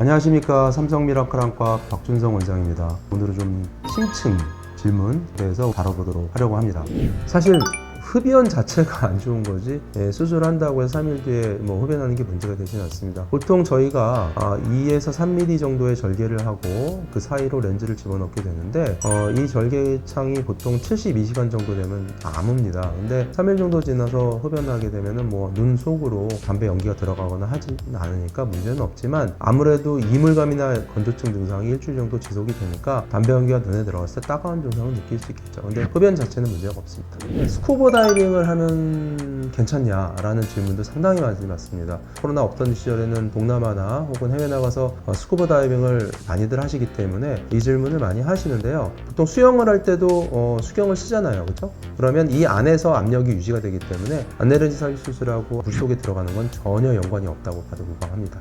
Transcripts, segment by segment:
안녕하십니까. 삼성 미라클안과 박준성 원장입니다. 오늘은 좀 심층 질문에 대해서 다뤄보도록 하려고 합니다. 사실 흡연 자체가 안 좋은 거지 수술한다고 해서 3일 뒤에 흡연하는 게 문제가 되지는 않습니다. 보통 저희가 2에서 3mm 정도의 절개를 하고 그 사이로 렌즈를 집어넣게 되는데 이 절개창이 보통 72시간 정도 되면 아뭅니다. 근데 3일 정도 지나서 흡연하게 되면은 눈 속으로 담배 연기가 들어가거나 하지 않으니까 문제는 없지만, 아무래도 이물감이나 건조증 증상이 일주일 정도 지속이 되니까 담배 연기가 눈에 들어갔을 때 따가운 증상을 느낄 수 있겠죠. 근데 흡연 자체는 문제가 없습니다. 스쿠버 다이빙을 하면 괜찮냐라는 질문도 상당히 많이 받습니다. 코로나 없던 시절에는 동남아나 혹은 해외 나가서 스쿠버 다이빙을 많이들 하시기 때문에 이 질문을 많이 하시는데요. 보통 수영을 할 때도 수경을 쓰잖아요, 그렇죠? 그러면 이 안에서 압력이 유지가 되기 때문에 안내렌즈 삽입 수술하고 물속에 들어가는 건 전혀 연관이 없다고 봐도 무방합니다.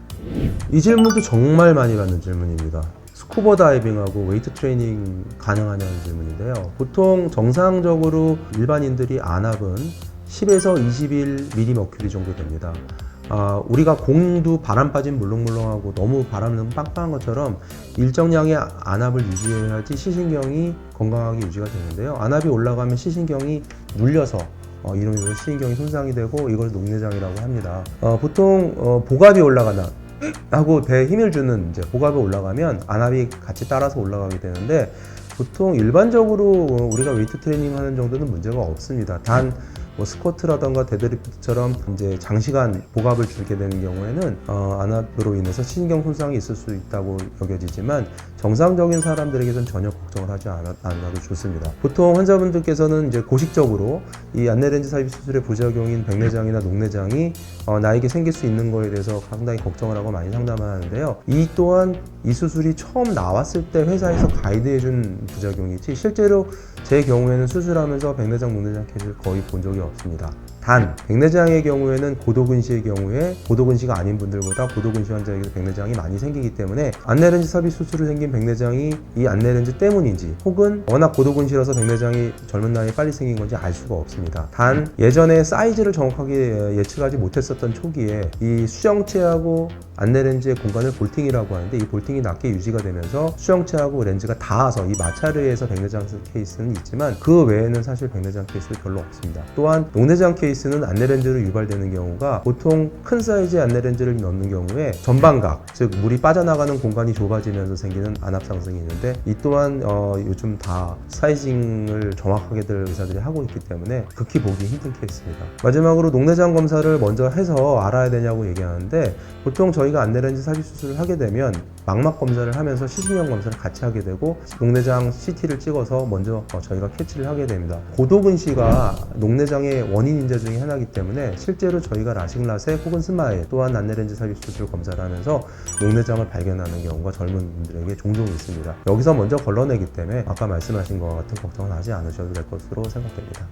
이 질문도 정말 많이 받는 질문입니다. 스쿠버 다이빙하고 웨이트 트레이닝 가능하냐는 질문인데요. 보통 정상적으로 일반인들이 안압은 10에서 21mmmercury 정도 됩니다. 우리가 공도 바람 빠진 물렁물렁하고 너무 바람은 빵빵한 것처럼 일정량의 안압을 유지해야지 시신경이 건강하게 유지가 되는데요. 안압이 올라가면 시신경이 눌려서 이러면서 시신경이 손상이 되고 이걸 녹내장이라고 합니다. 보통 복압이 올라가나 하고 배에 힘을 주는 이제 복압이 올라가면 안압이 같이 따라서 올라가게 되는데, 보통 일반적으로 우리가 웨이트 트레이닝 하는 정도는 문제가 없습니다. 단 스쿼트라던가 데드리프트처럼 이제 장시간 복압을 주게 되는 경우에는 안압으로 인해서 신경 손상이 있을 수 있다고 여겨지지만, 정상적인 사람들에게는 전혀 걱정을 하지 않아도 좋습니다. 보통 환자분들께서는 이제 고식적으로 이 안내렌즈 삽입 수술의 부작용인 백내장이나 녹내장이 나에게 생길 수 있는 거에 대해서 상당히 걱정을 하고 많이 상담을 하는데요. 이 또한 이 수술이 처음 나왔을 때 회사에서 가이드해준 부작용이지, 실제로 제 경우에는 수술하면서 백내장, 녹내장 케이스를 거의 본 적이 없습니다. 단 백내장의 경우에는 고도근시의 경우에 고도근시가 아닌 분들보다 고도근시 환자에게서 백내장이 많이 생기기 때문에 안내렌즈 삽입 수술로 생긴 백내장이 이 안내렌즈 때문인지, 혹은 워낙 고도근시라서 백내장이 젊은 나이에 빨리 생긴 건지 알 수가 없습니다. 단 예전에 사이즈를 정확하게 예측하지 못했었던 초기에 이 수정체하고 안내렌즈의 공간을 볼팅이라고 하는데, 이 볼팅이 낮게 유지가 되면서 수정체하고 렌즈가 닿아서 이 마찰을 해서 백내장 케이스는 있지만, 그 외에는 사실 백내장 케이스는 별로 없습니다. 또한 녹내장 케이스는 안내렌즈로 유발되는 경우가, 보통 큰 사이즈의 안내렌즈를 넣는 경우에 전방각, 즉 물이 빠져나가는 공간이 좁아지면서 생기는 안압 상승이 있는데, 이 또한 요즘 다 사이징을 정확하게들 의사들이 하고 있기 때문에 극히 보기 힘든 케이스입니다. 마지막으로 녹내장 검사를 먼저 해서 알아야 되냐고 얘기하는데, 보통 저희가 안내렌즈 삽입 수술을 하게 되면 망막 검사를 하면서 시신경 검사를 같이 하게 되고, 녹내장 CT를 찍어서 먼저 저희가 캐치를 하게 됩니다. 고도근시가 녹내장의 원인 인자 중에 하나이기 때문에 실제로 저희가 라식 라섹 혹은 스마일, 또한 안내렌즈 삽입 수술 검사를 하면서 녹내장을 발견하는 경우가 젊은 분들에게 종종 있습니다. 여기서 먼저 걸러내기 때문에 아까 말씀하신 것 같은 걱정은 하지 않으셔도 될 것으로 생각됩니다.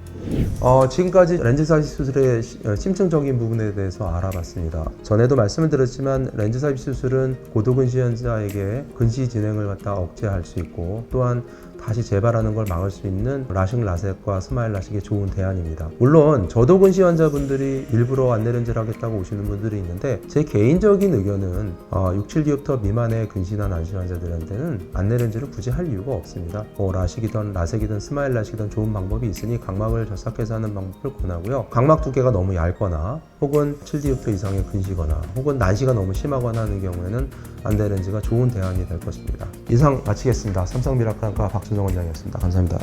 지금까지 렌즈 삽입 수술의 심층적인 부분에 대해서 알아봤습니다. 전에도 말씀을 드렸지만 렌즈 삽입 수술은 고도근시 환자에게 근시 진행을 갖다 억제할 수 있고, 또한 다시 재발하는 걸 막을 수 있는 라식 라섹과 스마일 라식의 좋은 대안입니다. 물론 저도근시 환자분들이 일부러 안내렌즈를 하겠다고 오시는 분들이 있는데, 제 개인적인 의견은 6-7디옵터 미만의 근시나 난시 환자들한테는 안내렌즈를 굳이 할 이유가 없습니다. 라식이든 라섹이든 스마일 라식이든 좋은 방법이 있으니 각막을 절삭해서 하는 방법을 권하고요. 각막 두께가 너무 얇거나 혹은 7디옵터 이상의 근시거나 혹은 난시가 너무 심하거나 하는 경우에는 안내렌즈가 좋은 대안이 될 것입니다. 이상 마치겠습니다. 삼성 미라클안과 박준성 원장이었습니다. 감사합니다.